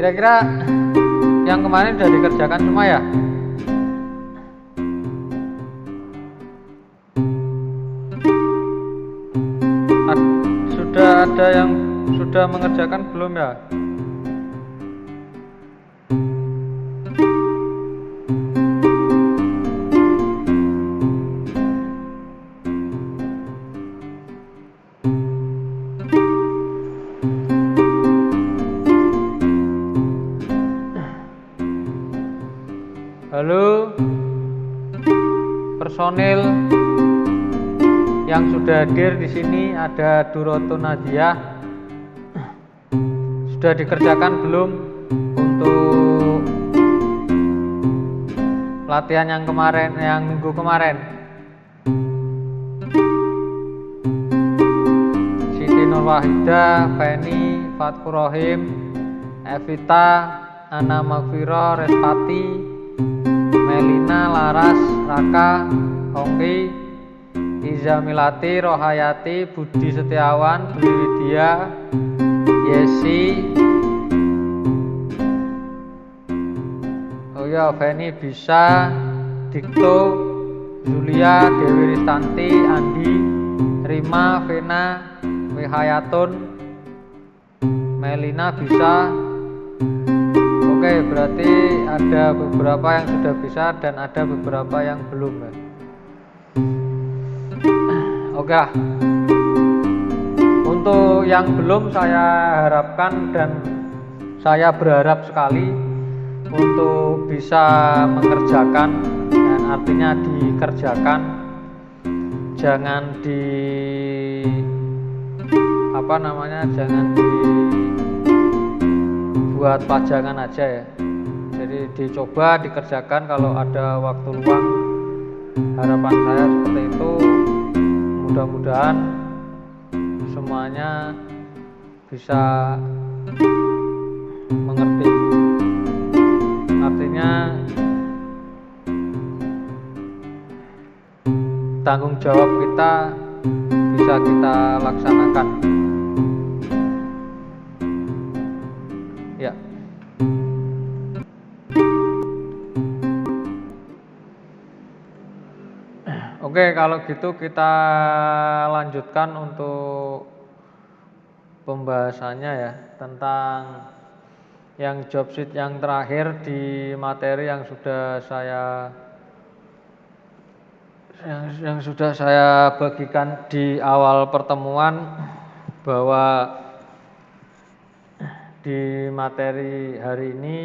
Kira-kira yang kemarin sudah dikerjakan semua ya? Sudah ada yang sudah mengerjakan belum ya? Halo personil yang sudah hadir di sini, ada Duroto Nadia. Sudah dikerjakan belum untuk latihan yang kemarin, yang minggu kemarin? Siti Nurwahida, Feni, Fatku Rohim, Evita, Ana Magfiro, Respati, Melina, Laras, Raka, Hongki, Iza Milati, Rohayati, Budi Setiawan, Dwi Widya, Yesi. Oh ya, Feni bisa, Dikto, Julia, Dewi Ristanti, Andi, Rima, Vena, Wihayatun, Melina bisa. Oke, berarti ada beberapa yang sudah bisa dan ada beberapa yang belum ya. Oke, untuk yang belum saya harapkan dan saya berharap sekali untuk bisa mengerjakan, dan artinya dikerjakan, jangan jangan dibuat pajangan aja ya. Jadi dicoba dikerjakan kalau ada waktu luang. Harapan saya seperti itu. Mudah-mudahan semuanya bisa mengerti. Artinya tanggung jawab kita bisa kita laksanakan. Ya. Oke, kalau gitu kita lanjutkan untuk pembahasannya ya, tentang yang job sheet yang terakhir di materi yang sudah saya bagikan di awal pertemuan, bahwa di materi hari ini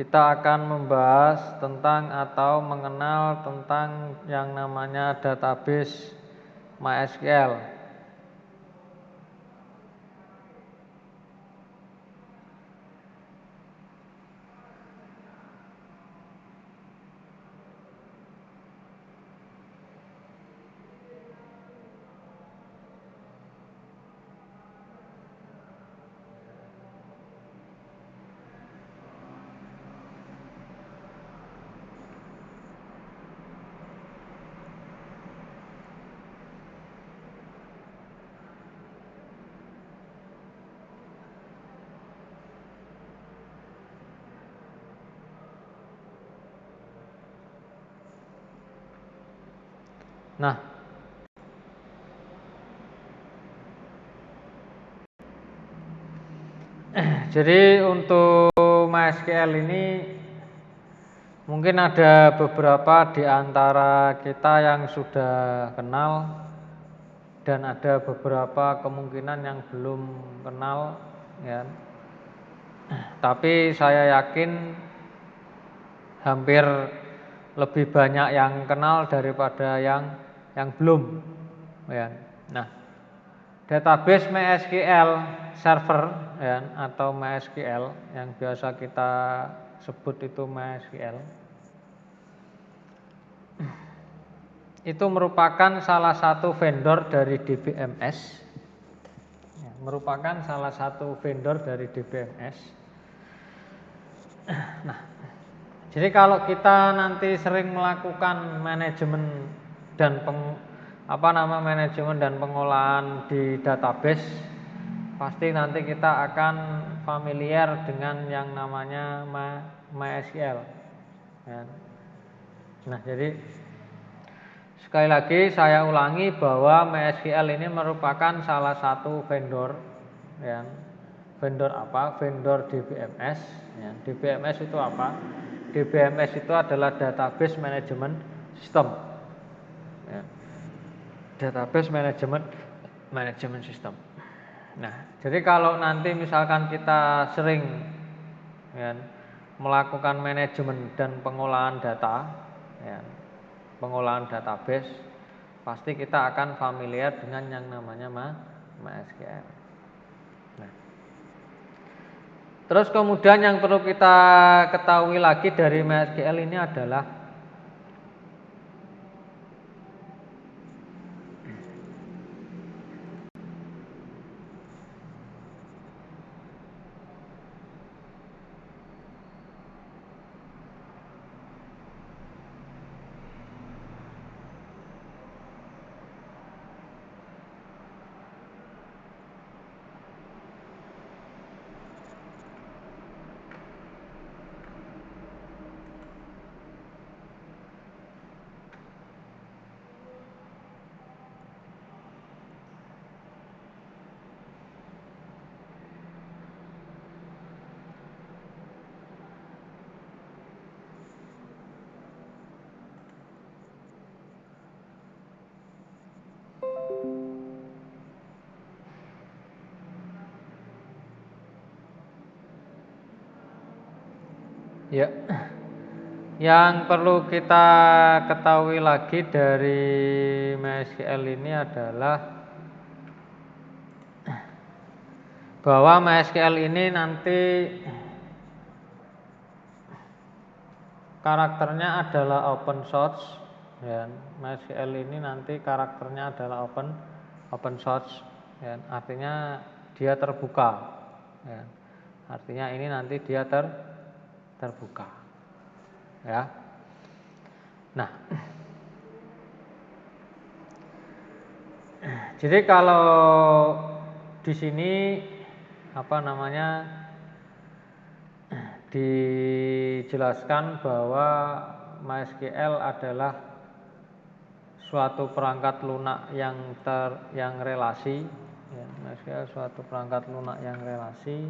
kita akan membahas tentang atau mengenal tentang yang namanya database MySQL. Nah, jadi untuk MySQL ini mungkin ada beberapa di antara kita yang sudah kenal dan ada beberapa kemungkinan yang belum kenal ya. Tapi saya yakin hampir lebih banyak yang kenal daripada yang belum ya. Nah, database MySQL server ya, atau MySQL yang biasa kita sebut itu MySQL, itu merupakan salah satu vendor dari DBMS ya, merupakan salah satu vendor dari DBMS. Nah, jadi kalau kita nanti sering melakukan manajemen dan manajemen dan pengolahan di database, pasti nanti kita akan familiar dengan yang namanya MySQL. Ya. Nah, jadi sekali lagi saya ulangi bahwa MySQL ini merupakan salah satu vendor, ya. Vendor apa? Vendor DBMS. Ya. DBMS itu apa? DBMS itu adalah Database Management System. Ya. Database Management System. Nah, jadi kalau nanti misalkan kita sering, ya, melakukan manajemen dan pengolahan data, ya, pengolahan database, pasti kita akan familiar dengan yang namanya MySQL. Nah, terus kemudian yang perlu kita ketahui lagi dari MySQL ini adalah ya, yang perlu kita ketahui lagi dari MySQL ini adalah bahwa MySQL ini nanti karakternya adalah open source, ya. MySQL ini nanti karakternya adalah open source, ya. Artinya dia terbuka, ya. Artinya ini nanti dia terbuka, ya. Nah, jadi kalau di sini dijelaskan bahwa MySQL adalah suatu perangkat lunak yang relasi, ya. MySQL suatu perangkat lunak yang relasi,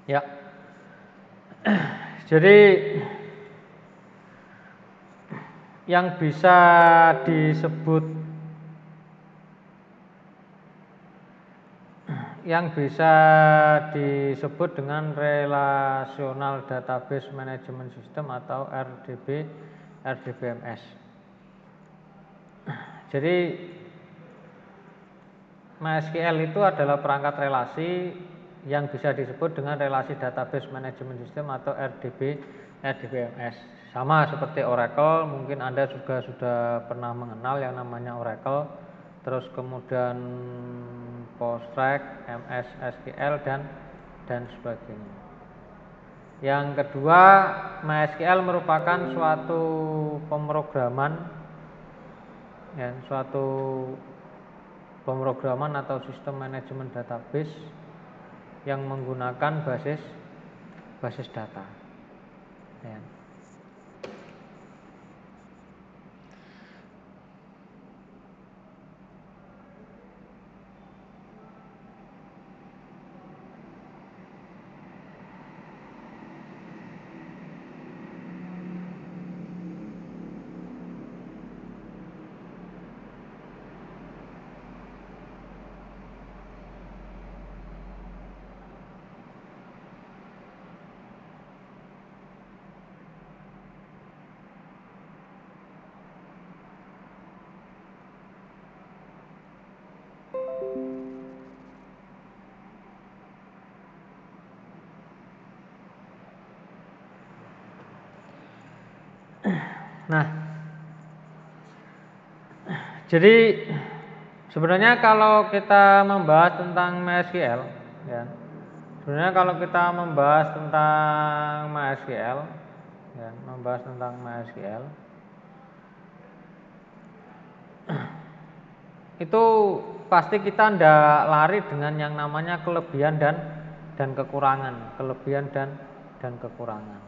ya. Jadi yang bisa disebut dengan Relational Database Management System atau RDBMS. Jadi MySQL itu adalah perangkat relasi yang bisa disebut dengan relasi database management system atau RDBMS. Sama seperti Oracle, mungkin Anda juga sudah pernah mengenal yang namanya Oracle, terus kemudian Postgres, MS SQL dan sebagainya. Yang kedua, MySQL merupakan suatu pemrograman, ya, suatu pemrograman atau sistem manajemen database yang menggunakan basis data. Ya. Nah, jadi sebenarnya kalau kita membahas tentang MySQL, ya, sebenarnya kalau kita membahas tentang MySQL, ya, membahas tentang MySQL, itu pasti kita ndak lari dengan yang namanya kelebihan dan kekurangan, kelebihan dan kekurangan.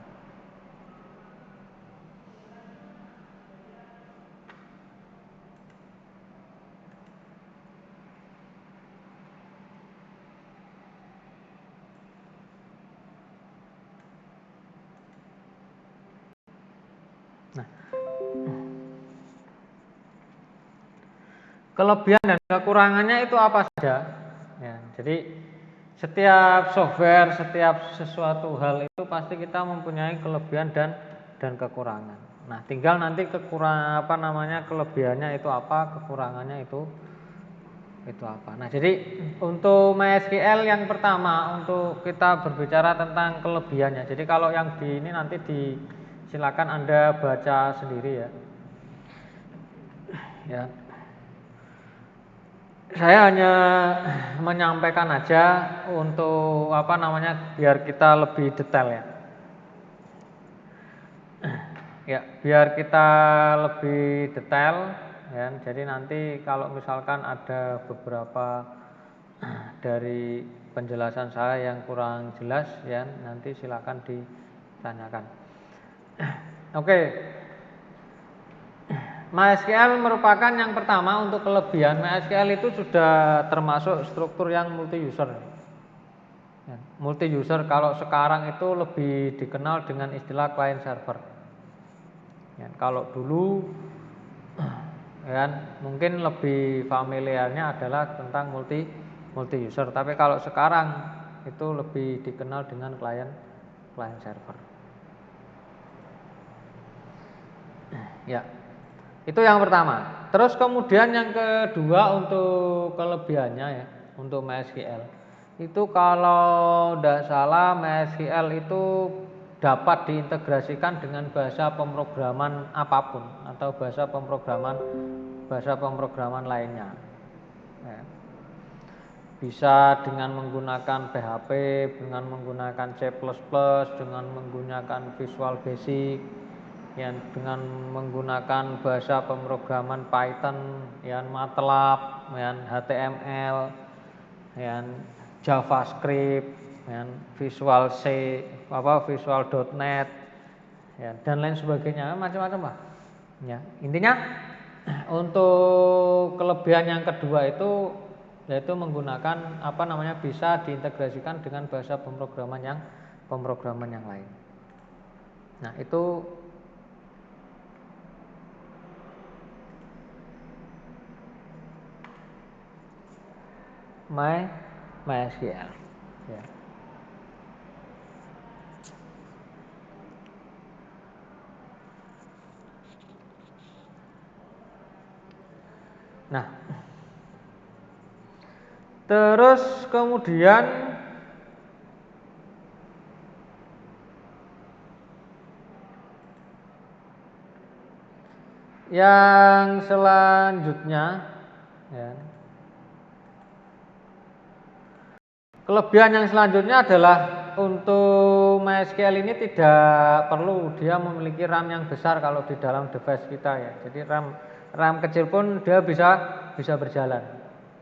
Nah, kelebihan dan kekurangannya itu apa saja? Ya, jadi setiap software, setiap sesuatu hal itu pasti kita mempunyai kelebihan dan kekurangan. Nah, tinggal nanti kelebihannya itu apa, kekurangannya itu apa. Nah, jadi untuk MySQL yang pertama untuk kita berbicara tentang kelebihannya. Jadi kalau yang di ini nanti silakan Anda baca sendiri ya. Ya. Saya hanya menyampaikan aja untuk biar kita lebih detail ya. Ya, biar kita lebih detail ya. Jadi nanti kalau misalkan ada beberapa dari penjelasan saya yang kurang jelas ya, nanti silakan ditanyakan. Oke. MySQL merupakan yang pertama untuk kelebihan. MySQL itu sudah termasuk struktur yang multi user. Ya, multi user kalau sekarang itu lebih dikenal dengan istilah client server. Ya, kalau dulu ya, mungkin lebih familiarnya adalah tentang multi user. Tapi kalau sekarang itu lebih dikenal dengan client server. Ya, itu yang pertama. Terus kemudian yang kedua untuk kelebihannya ya, untuk MySQL. Itu kalau tidak salah MySQL itu dapat diintegrasikan dengan bahasa pemrograman apapun atau bahasa pemrograman lainnya. Ya. Bisa dengan menggunakan PHP, dengan menggunakan C++, dengan menggunakan Visual Basic, ya, dengan menggunakan bahasa pemrograman Python, ya, MATLAB, ya, HTML, ya, JavaScript, ya, Visual Visual.net, ya, dan lain sebagainya, macam-macam lah. Ya, intinya untuk kelebihan yang kedua itu yaitu menggunakan bisa diintegrasikan dengan bahasa pemrograman yang lain. Nah, itu MySQL. Ya. Nah, terus kemudian Yang selanjutnya, ya. Kelebihan yang selanjutnya adalah untuk MySQL ini tidak perlu dia memiliki RAM yang besar kalau di dalam device kita ya. Jadi RAM kecil pun dia bisa berjalan.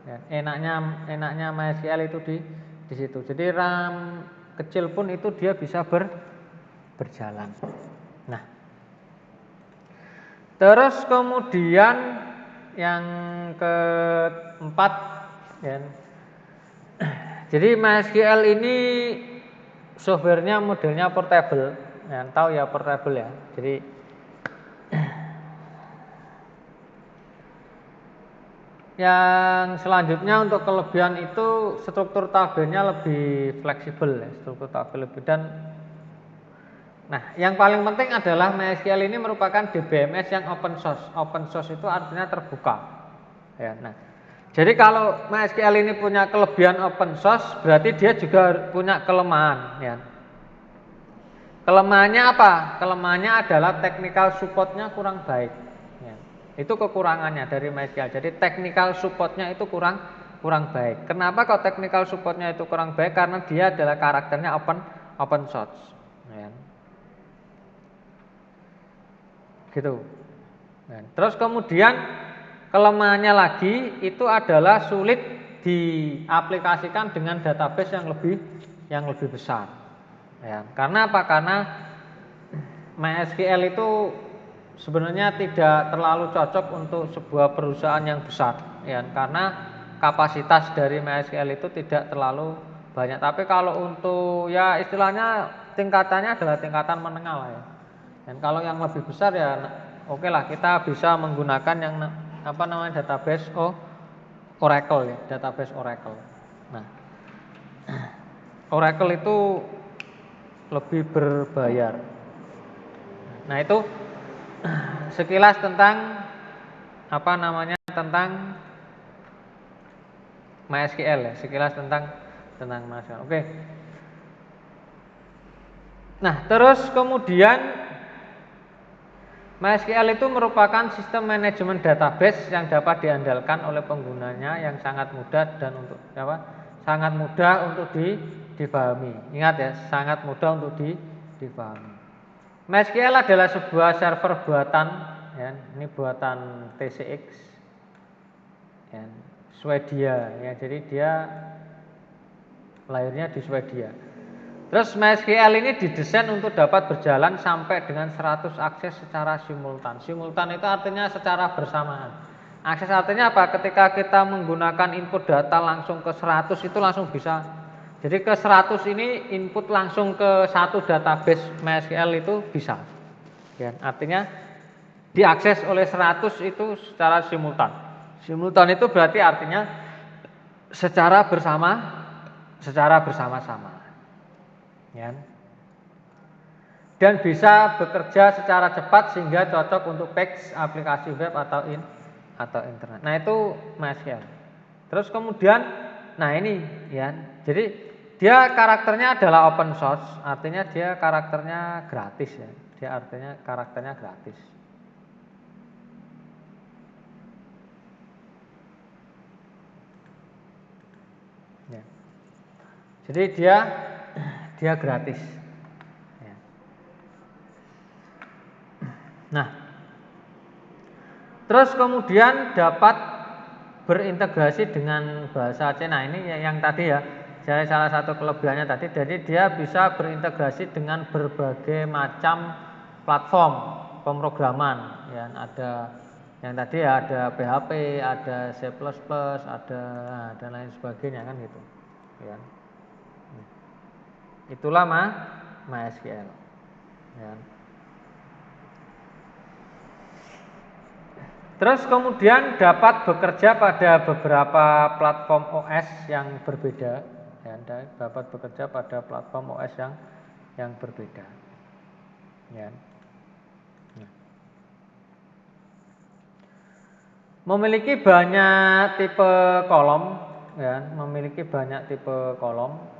Ya, enaknya MySQL itu di situ. Jadi RAM kecil pun itu dia bisa berjalan. Nah, terus kemudian yang keempat, ya. Jadi MySQL ini softwarenya modelnya portable, ya, tahu ya portable ya. Jadi yang selanjutnya untuk kelebihan itu struktur tabelnya lebih fleksibel ya, struktur tabel lebih dan nah, yang paling penting adalah MySQL ini merupakan DBMS yang open source. Open source itu artinya terbuka. Ya, nah, jadi kalau MySQL ini punya kelebihan open source, berarti dia juga punya kelemahan. Ya. Kelemahannya apa? Kelemahannya adalah technical supportnya kurang baik. Ya. Itu kekurangannya dari MySQL. Jadi technical supportnya itu kurang baik. Kenapa kok technical supportnya itu kurang baik? Karena dia adalah karakternya open source. Ya. Gitu. Nah, terus kemudian kelemahannya lagi itu adalah sulit diaplikasikan dengan database yang lebih besar. Ya, karena apa? Karena MySQL itu sebenarnya tidak terlalu cocok untuk sebuah perusahaan yang besar, ya, karena kapasitas dari MySQL itu tidak terlalu banyak. Tapi kalau untuk ya istilahnya tingkatannya adalah tingkatan menengah lah ya. Dan kalau yang lebih besar ya oke lah kita bisa menggunakan yang apa namanya database Oracle ya, database Oracle. Nah, Oracle itu lebih berbayar. Nah, itu sekilas tentang apa namanya tentang MySQL ya, sekilas tentang MySQL. Oke. Nah, terus kemudian MySQL itu merupakan sistem manajemen database yang dapat diandalkan oleh penggunanya yang sangat mudah dan untuk apa? Sangat mudah untuk dipahami. Ingat ya, sangat mudah untuk dipahami. MySQL adalah sebuah server buatan, ya, ini buatan TCX, ya, Swedia, ya, jadi dia lahirnya di Swedia. Terus MySQL ini didesain untuk dapat berjalan sampai dengan 100 akses secara simultan. Simultan itu artinya secara bersamaan. Akses artinya apa? Ketika kita menggunakan input data langsung ke 100 itu langsung bisa. Jadi ke 100 ini input langsung ke satu database MySQL itu bisa. Ya, artinya diakses oleh 100 itu secara simultan. Simultan itu berarti artinya secara bersama-sama. Ya. Dan bisa bekerja secara cepat sehingga cocok untuk PAX, aplikasi web atau internet. Nah, itu MySQL. Terus kemudian nah ini ya. Jadi dia karakternya adalah open source, artinya dia karakternya gratis ya. Dia artinya karakternya gratis. Ya. Jadi dia gratis. Ya. Nah, terus kemudian dapat berintegrasi dengan bahasa C. Nah, ini yang tadi ya. Jadi salah satu kelebihannya tadi, jadi dia bisa berintegrasi dengan berbagai macam platform pemrograman. Ya, ada yang tadi ya ada PHP, ada C++, ada dan lain sebagainya kan gitu. Ya. Itulah MySQL. Ya. Terus kemudian dapat bekerja pada beberapa platform OS yang berbeda, ya, dapat bekerja pada platform OS yang berbeda. Ya. Memiliki banyak tipe kolom, ya, memiliki banyak tipe kolom.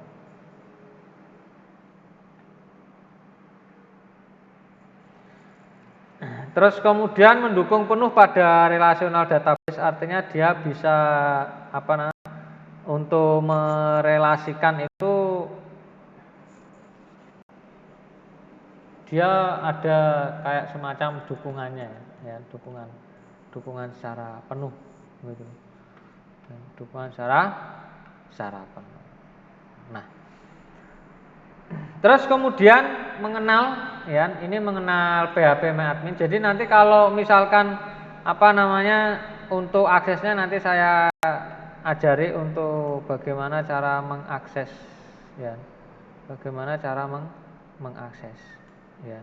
Terus kemudian mendukung penuh pada relational database, artinya dia bisa untuk merelasikan itu dia ada kayak semacam dukungannya ya, dukungan secara penuh gitu. Dukungan secara penuh. Nah, terus kemudian mengenal ya, ini mengenal PHP MyAdmin. Jadi nanti kalau misalkan untuk aksesnya nanti saya ajari untuk bagaimana cara mengakses ya. Bagaimana cara mengakses ya.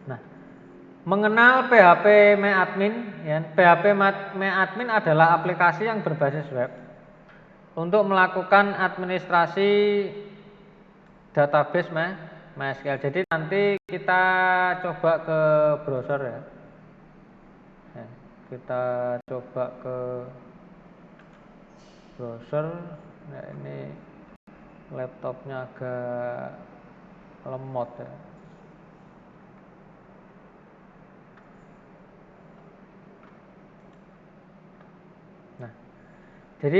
Nah, mengenal PHP MyAdmin ya. PHP MyAdmin adalah aplikasi yang berbasis web untuk melakukan administrasi database MySQL. Jadi nanti kita coba ke browser ya. Kita coba ke browser. Nah, ini laptopnya agak lemot ya. Nah, jadi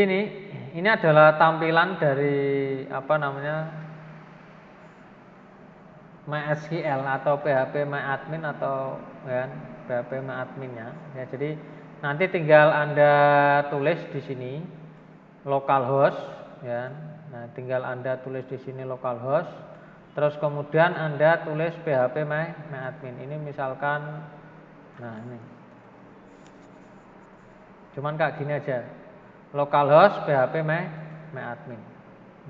ini adalah tampilan dari MySQL atau PHP MyAdmin atau ya, PHP MyAdminnya. Ya, jadi nanti tinggal Anda tulis di sini localhost ya. Nah, tinggal Anda tulis di sini localhost. Terus kemudian Anda tulis PHP MyAdmin. Ini misalkan ini. Cuman kayak gini aja. Localhost PHP MyAdmin.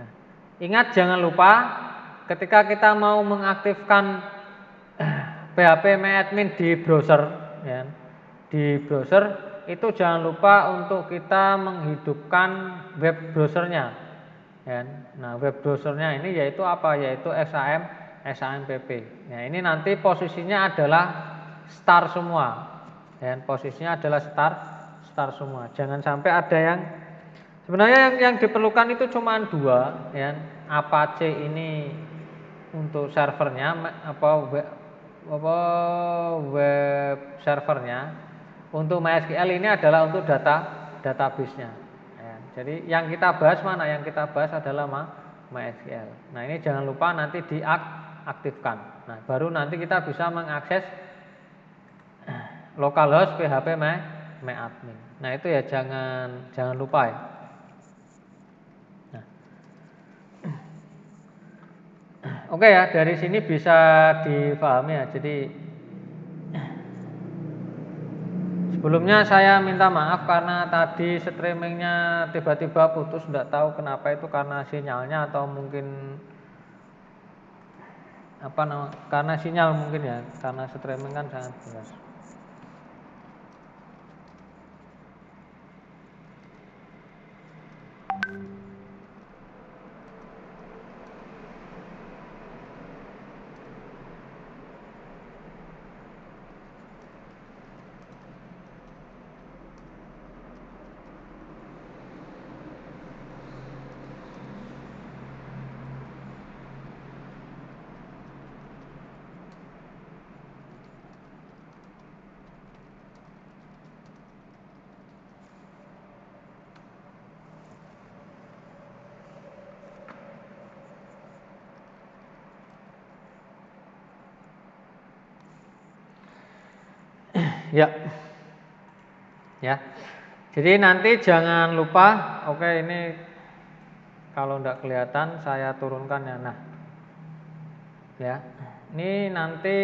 Nah, ingat jangan lupa ketika kita mau mengaktifkan PHP MyAdmin di browser ya. Di browser itu jangan lupa untuk kita menghidupkan web browsernya ya. Nah, web browsernya ini yaitu apa? Yaitu SAMPP. Nah, ini nanti posisinya adalah start semua ya. Posisinya adalah start semua. Jangan sampai ada yang sebenarnya yang diperlukan itu cuma dua ya. Apache ini untuk servernya web servernya. Untuk MySQL ini adalah untuk database-nya ya. Jadi yang kita bahas mana? Yang kita bahas adalah MySQL. Nah, ini jangan lupa nanti diaktifkan. Nah, baru nanti kita bisa mengakses localhost PHP MyAdmin. Nah, itu ya jangan lupa ya. Oke ya, dari sini bisa dipahami ya. Jadi sebelumnya saya minta maaf karena tadi streamingnya tiba-tiba putus, tidak tahu kenapa, itu karena sinyalnya atau mungkin karena sinyal mungkin ya, karena streaming kan sangat jelas. Ya. Jadi nanti jangan lupa, oke, ini kalau tidak kelihatan saya turunkan ya. Nah, ya, ini nanti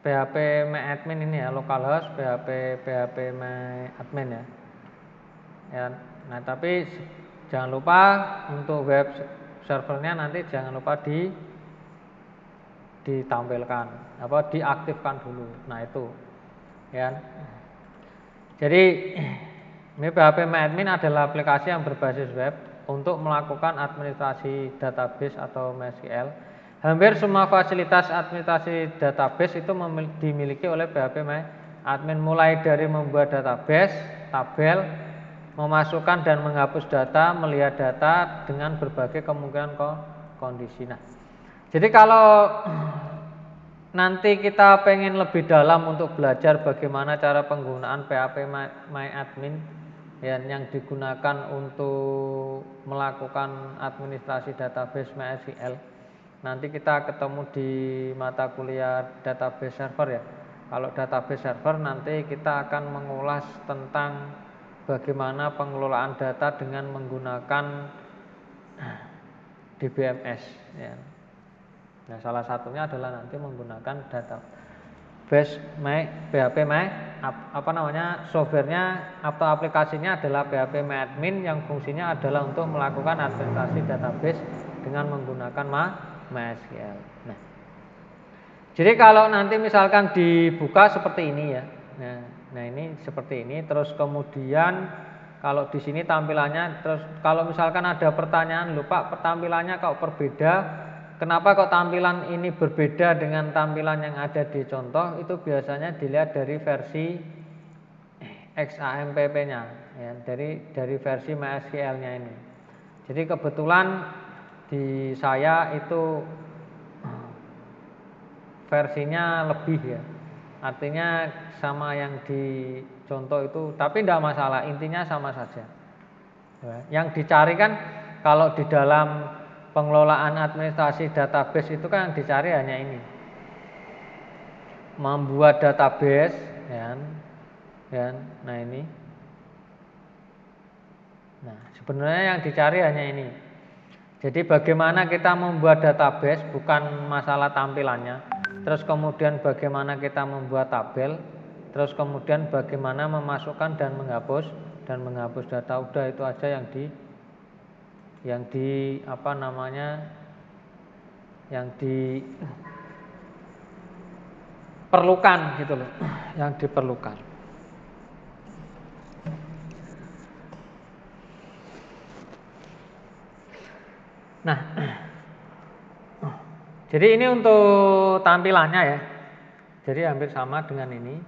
PHP MyAdmin ini ya, localhost PHP MyAdmin ya. Ya. Nah, tapi jangan lupa untuk web servernya nanti jangan lupa ditampilkan, diaktifkan dulu. Nah, itu ya. Jadi ini PHP MyAdmin adalah aplikasi yang berbasis web untuk melakukan administrasi database atau MySQL. Hampir semua fasilitas administrasi database itu dimiliki oleh PHP MyAdmin, mulai dari membuat database, tabel, memasukkan dan menghapus data, melihat data dengan berbagai kemungkinan kondisi. Nah, jadi kalau nanti kita pengen lebih dalam untuk belajar bagaimana cara penggunaan PHP MyAdmin yang digunakan untuk melakukan administrasi database MySQL, nanti kita ketemu di mata kuliah database server ya. Kalau database server nanti kita akan mengulas tentang bagaimana pengelolaan data dengan menggunakan DBMS ya. Nah, salah satunya adalah nanti menggunakan database PHP softwarenya atau aplikasinya adalah PHP MyAdmin yang fungsinya adalah untuk melakukan administrasi database dengan menggunakan MySQL. Jadi kalau nanti misalkan dibuka seperti ini ya. Nah, ini seperti ini, terus kemudian kalau di sini tampilannya, terus kalau misalkan ada pertanyaan, "Loh Pak, tampilannya kok berbeda? Kenapa kok tampilan ini berbeda dengan tampilan yang ada di contoh?" Itu biasanya dilihat dari versi XAMPP-nya ya, dari versi MySQL-nya ini. Jadi kebetulan di saya itu versinya lebih ya. Artinya sama yang di contoh itu, tapi tidak masalah, intinya sama saja. Yang dicari kan kalau di dalam pengelolaan administrasi database itu kan yang dicari hanya ini, membuat database ya. Nah ini, nah sebenarnya yang dicari hanya ini. Jadi bagaimana kita membuat database, bukan masalah tampilannya. Terus kemudian bagaimana kita membuat tabel, terus kemudian bagaimana memasukkan dan menghapus data. Udah itu aja yang diperlukan gitu loh, yang diperlukan. Nah, jadi ini untuk tampilannya ya. Jadi hampir sama dengan ini.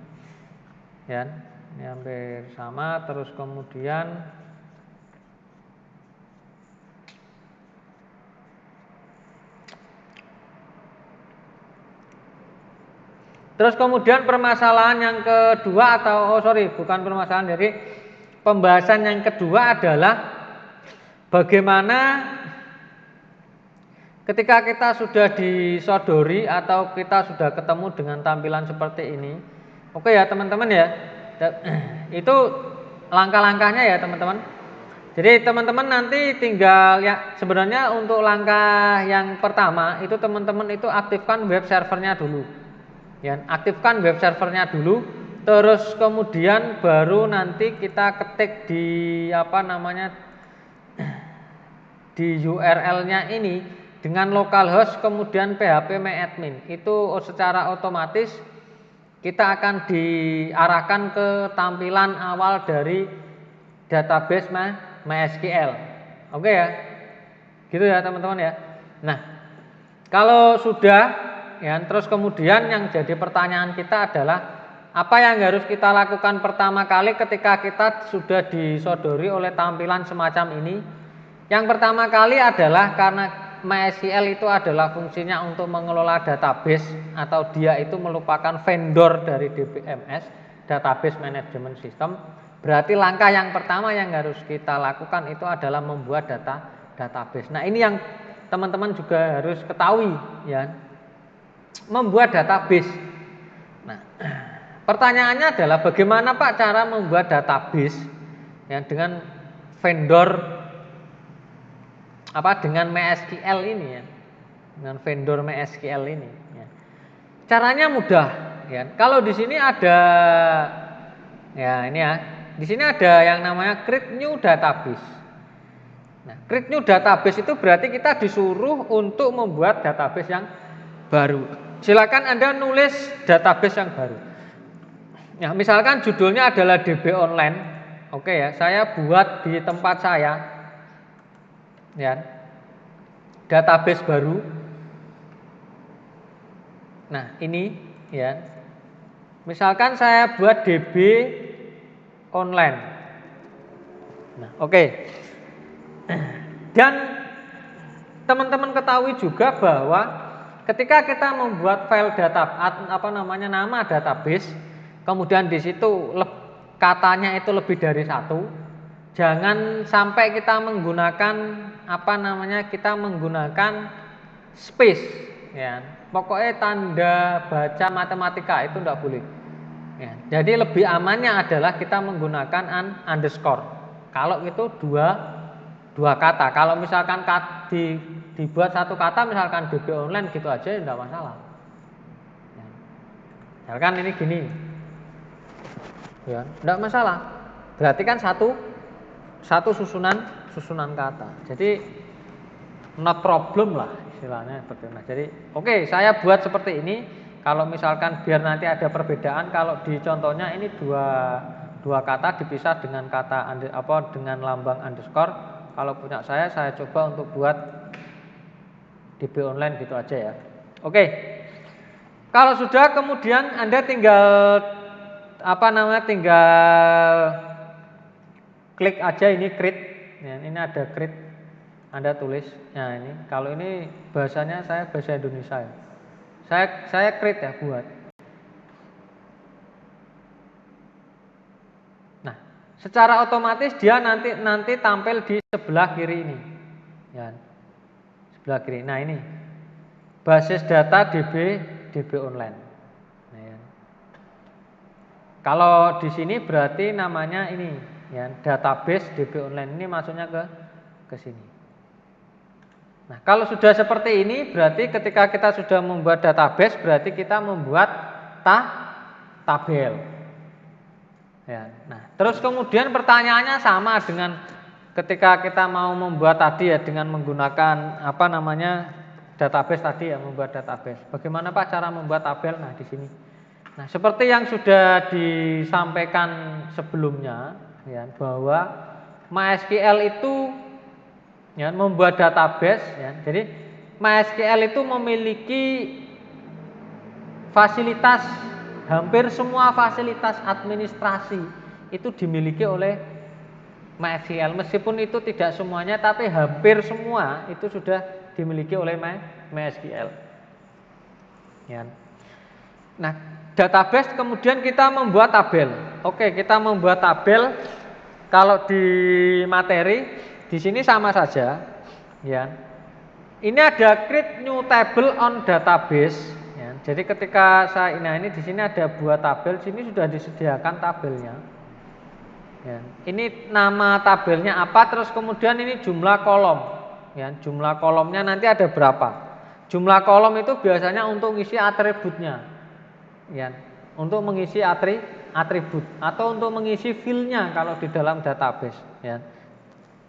Ya, ini hampir sama, terus kemudian permasalahan yang kedua bukan permasalahan, jadi pembahasan yang kedua adalah bagaimana ketika kita sudah disodori atau kita sudah ketemu dengan tampilan seperti ini. Oke ya teman-teman ya, itu langkah-langkahnya ya teman-teman. Jadi teman-teman nanti tinggal ya, sebenarnya untuk langkah yang pertama itu teman-teman itu aktifkan web servernya dulu. Ya, aktifkan web servernya dulu, terus kemudian baru nanti kita ketik di di URL-nya ini dengan localhost kemudian PHP MyAdmin. Itu secara otomatis kita akan diarahkan ke tampilan awal dari database MySQL. Oke ya. Gitu ya teman-teman ya. Nah, kalau sudah ya, terus kemudian yang jadi pertanyaan kita adalah apa yang harus kita lakukan pertama kali ketika kita sudah disodori oleh tampilan semacam ini. Yang pertama kali adalah karena MySQL itu adalah fungsinya untuk mengelola database atau dia itu merupakan vendor dari DBMS, Database Management System. Berarti langkah yang pertama yang harus kita lakukan itu adalah membuat database. Nah, ini yang teman-teman juga harus ketahui ya. Membuat database. Nah, pertanyaannya adalah bagaimana Pak cara membuat database ya dengan vendor dengan MySQL ini ya, dengan vendor MySQL ini ya. Caranya mudah ya. Kalau di sini ada ya ini ya, di sini ada yang namanya create new database. Nah, create new database itu berarti kita disuruh untuk membuat database yang baru. Silakan Anda nulis database yang baru. Ya, misalkan judulnya adalah DB Online. Oke ya, saya buat di tempat saya. Ya, database baru. Nah ini ya, misalkan saya buat DB Online. Nah oke. Dan teman-teman ketahui juga bahwa ketika kita membuat file nama database, kemudian di situ katanya itu lebih dari satu, jangan sampai kita menggunakan kita menggunakan space, ya. Pokoknya tanda baca matematika itu tidak boleh. Ya, jadi lebih amannya adalah kita menggunakan underscore. Kalau itu dua kata. Kalau misalkan dibuat satu kata, misalkan DB online gitu aja, ya tidak masalah. Ya. Misalkan ini gini, ya, tidak masalah. Berarti kan satu susunan kata. Jadi not problem lah istilahnya seperti itu. Jadi oke, saya buat seperti ini. Kalau misalkan biar nanti ada perbedaan, kalau di contohnya ini dua kata dipisah dengan dengan lambang underscore. Kalau punya saya coba untuk buat DB online gitu aja ya. Oke. Kalau sudah, kemudian Anda tinggal tinggal klik aja ini create. Ya, ini ada create. Anda tulis. Nah, ini kalau ini bahasanya saya bahasa Indonesia ya. Saya create ya, buat. Nah, secara otomatis dia nanti tampil di sebelah kiri ini. Ya. Sebelah kiri. Nah, ini basis data DB online. Nah, ya. Kalau di sini berarti namanya ini, ya, database DB online, ini masuknya ke sini. Nah, kalau sudah seperti ini, berarti ketika kita sudah membuat database, berarti kita membuat tabel. Ya. Nah, terus kemudian pertanyaannya sama dengan ketika kita mau membuat tadi ya, dengan menggunakan database tadi ya, membuat database. Bagaimana Pak cara membuat tabel? Nah, di sini. Nah, seperti yang sudah disampaikan sebelumnya, ya, bahwa MySQL itu, ya, membuat database, ya. Jadi MySQL itu memiliki fasilitas, hampir semua fasilitas administrasi itu dimiliki oleh MySQL. Meskipun itu tidak semuanya, tapi hampir semua itu sudah dimiliki oleh MySQL. Ya. Nah, database kemudian kita membuat tabel. Oke, kita membuat tabel. Kalau di materi di sini sama saja, ya. Ini ada create new table on database, ya. Jadi ketika ini di sini ada buat tabel, sini sudah disediakan tabelnya. Ya. Ini nama tabelnya apa, terus kemudian ini jumlah kolom, ya. Jumlah kolomnya nanti ada berapa. Jumlah kolom itu biasanya untuk mengisi atributnya, ya, untuk mengisi atribut atau untuk mengisi filenya kalau di dalam database, ya.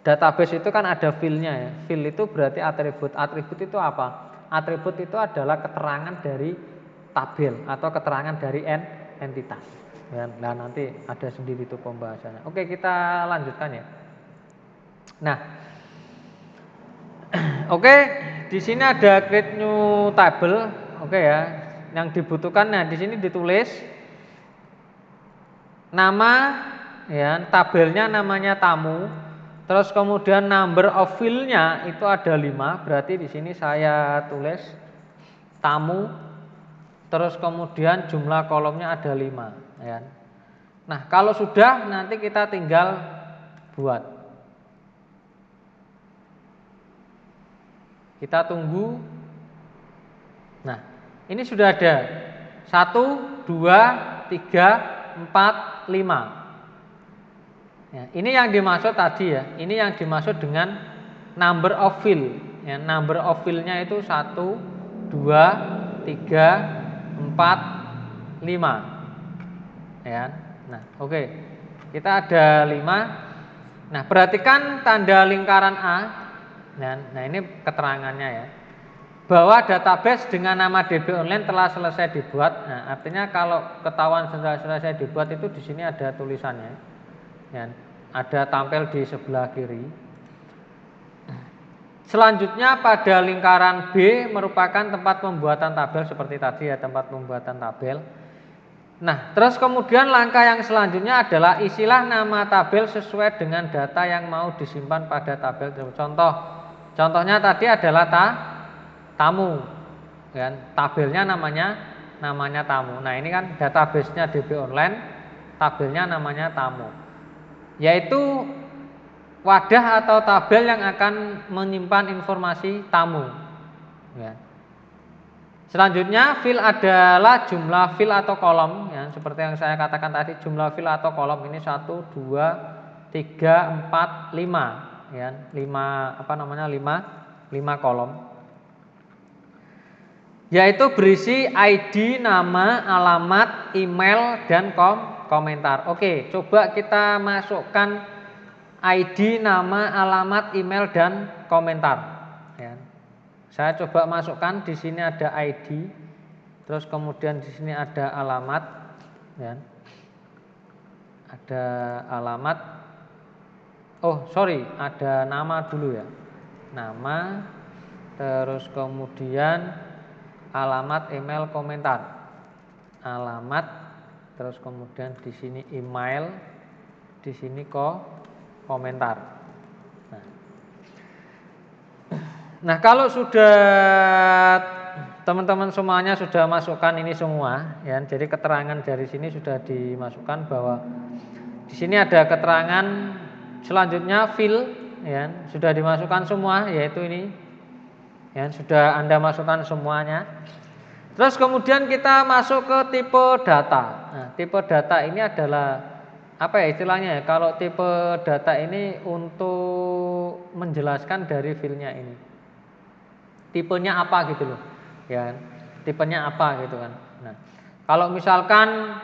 Database itu kan ada filenya, ya. Fil itu berarti atribut. Atribut itu apa? Atribut itu adalah keterangan dari tabel atau keterangan dari entitas. Ya, nah nanti ada sendiri itu pembahasannya. Oke, kita lanjutkan ya. Nah, oke, di sini ada create new table, oke ya. Yang dibutuhkan, nah di sini ditulis nama, ya, tabelnya namanya tamu. Terus kemudian number of field-nya itu ada 5, berarti di sini saya tulis tamu. Terus kemudian jumlah kolomnya ada 5, ya. Nah, kalau sudah nanti kita tinggal buat. Kita tunggu. Nah, ini sudah ada 1, 2, 3, 4, 5. Ya, ini yang dimaksud tadi ya. Ini yang dimaksud dengan number of field. Ya, number of field-nya itu 1, 2, 3, 4, 5. Ya. Nah, oke. Kita ada 5. Nah, perhatikan tanda lingkaran A. Nah, ini keterangannya ya. Bahwa database dengan nama DB online telah selesai dibuat. Nah, artinya kalau ketahuan sudah selesai dibuat itu di sini ada tulisannya. Ya, ada tampil di sebelah kiri. Selanjutnya pada lingkaran B merupakan tempat pembuatan tabel seperti tadi ya, tempat pembuatan tabel. Nah, terus kemudian langkah yang selanjutnya adalah isilah nama tabel sesuai dengan data yang mau disimpan pada tabel. Contohnya tadi adalah tamu, kan? Tabelnya namanya tamu. Nah ini kan database-nya DB Online, tabelnya namanya tamu, yaitu wadah atau tabel yang akan menyimpan informasi tamu. Ya. Selanjutnya, field adalah jumlah field atau kolom, ya, seperti yang saya katakan tadi, jumlah field atau kolom ini 1, 2, 3, 4, 5, ya, 5 kolom, yaitu berisi ID, nama, alamat, email, dan komentar. Oke, coba kita masukkan ID, nama, alamat, email, dan komentar. Ya. Saya coba masukkan, di sini ada ID, terus kemudian di sini ada alamat, ya. Ada alamat. Oh, sorry, ada nama dulu ya. Nama, terus kemudian alamat, email, komentar. Alamat, terus kemudian di sini email, di sini komentar. Nah, kalau sudah teman-teman semuanya sudah masukkan ini semua, ya, jadi keterangan dari sini sudah dimasukkan bahwa di sini ada keterangan selanjutnya field, ya, sudah dimasukkan semua, yaitu ini, ya, sudah Anda masukkan semuanya. Terus kemudian kita masuk ke tipe data. Nah, tipe data ini adalah apa ya istilahnya ya? Kalau tipe data ini untuk menjelaskan dari fieldnya ini. Tipenya apa gitu loh, ya, tipenya apa gitu kan. Nah, kalau misalkan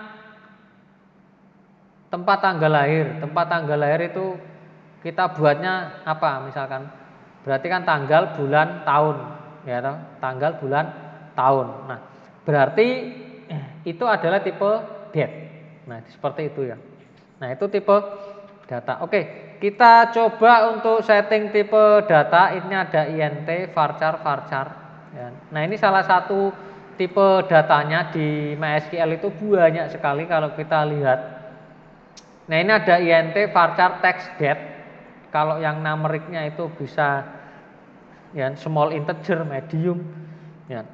tempat tanggal lahir itu kita buatnya apa misalkan, berarti kan tanggal, bulan, tahun, ya toh, tanggal, bulan, tahun. Nah, berarti itu adalah tipe date. Nah, seperti itu ya. Nah, itu tipe data. Oke. Kita coba untuk setting tipe data, ini ada int, varchar. Ya. Nah ini salah satu tipe datanya di MySQL itu banyak sekali kalau kita lihat. Nah ini ada int, varchar, text, date. Kalau yang numericnya itu bisa, ya, small integer, medium. Ya.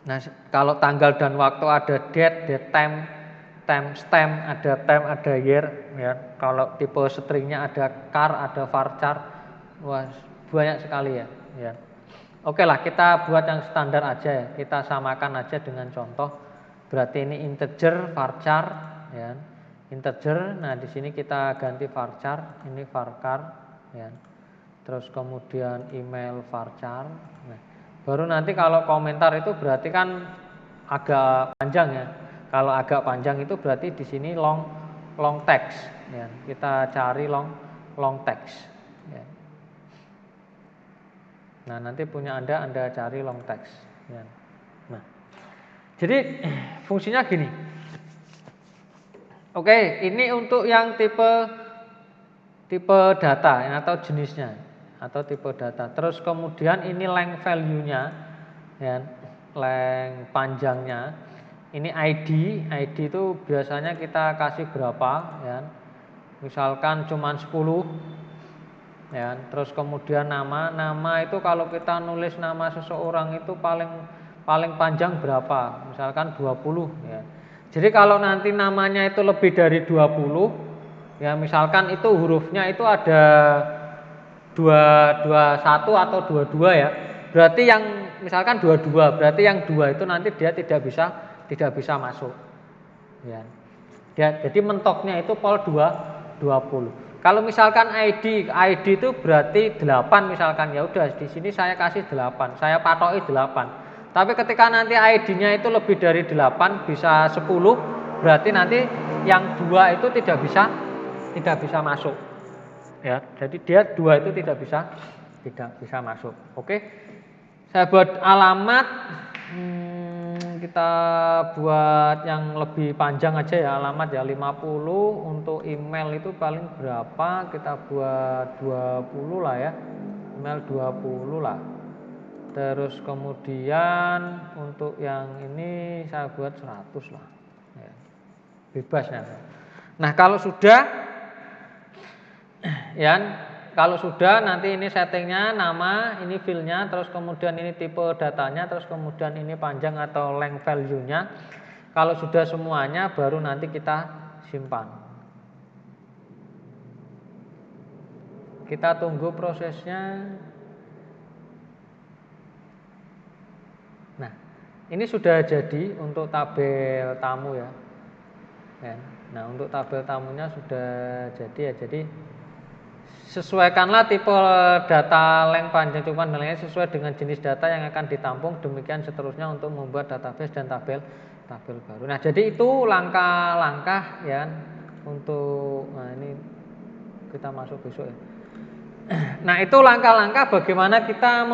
Nah kalau tanggal dan waktu ada date time, timestamp, ada time, ada year, ya. Kalau tipe stringnya ada char, ada varchar, wah banyak sekali ya. Ya. Oke lah, kita buat yang standar aja ya. Kita samakan aja dengan contoh. Berarti ini integer, varchar, ya. Integer. Nah di sini kita ganti varchar, ini varchar, ya. Terus kemudian email varchar. Nah, baru nanti kalau komentar itu berarti kan agak panjang ya. Kalau agak panjang itu berarti di sini long text, ya. Kita cari long text, ya. Nah nanti punya Anda cari long text, ya. Nah jadi fungsinya gini. Oke, ini untuk yang tipe data ya, atau jenisnya atau tipe data. Terus kemudian ini length value-nya, ya, length panjangnya. Ini ID itu biasanya kita kasih berapa, ya. Misalkan cuma 10, ya. Terus kemudian nama itu kalau kita nulis nama seseorang itu paling panjang berapa? Misalkan 20, ya. Jadi kalau nanti namanya itu lebih dari 20, ya misalkan itu hurufnya itu ada 21 atau 22 ya. Berarti yang misalkan 22, berarti yang 2 itu nanti dia tidak bisa masuk. Ya. Jadi mentoknya itu pol 20. Kalau misalkan ID itu berarti 8 misalkan, ya udah di sini saya kasih 8, saya patoki 8. Tapi ketika nanti ID-nya itu lebih dari 8, bisa 10, berarti nanti yang 2 itu tidak bisa masuk. Ya, jadi dia 2 itu tidak bisa masuk. Oke. Saya buat alamat, kita buat yang lebih panjang aja ya, alamat ya 50. Untuk email itu paling berapa? Kita buat 20 lah ya. Email 20 lah. Terus kemudian untuk yang ini saya buat 100 lah. Ya. Bebas ya. Nah, kalau sudah, ya, Kalau sudah nanti ini settingnya, nama, ini filenya, terus kemudian ini tipe datanya, terus kemudian ini panjang atau length value-nya. Kalau sudah semuanya baru nanti kita simpan. Kita tunggu prosesnya. Nah, ini sudah jadi untuk tabel tamu ya. Nah, untuk tabel tamunya sudah jadi ya. Jadi sesuaikanlah tipe data length panjang cukup dan lainnya sesuai dengan jenis data yang akan ditampung, demikian seterusnya untuk membuat database dan tabel baru. Nah, jadi itu langkah-langkah ya untuk ini kita masuk besok ya. Nah, itu langkah-langkah bagaimana kita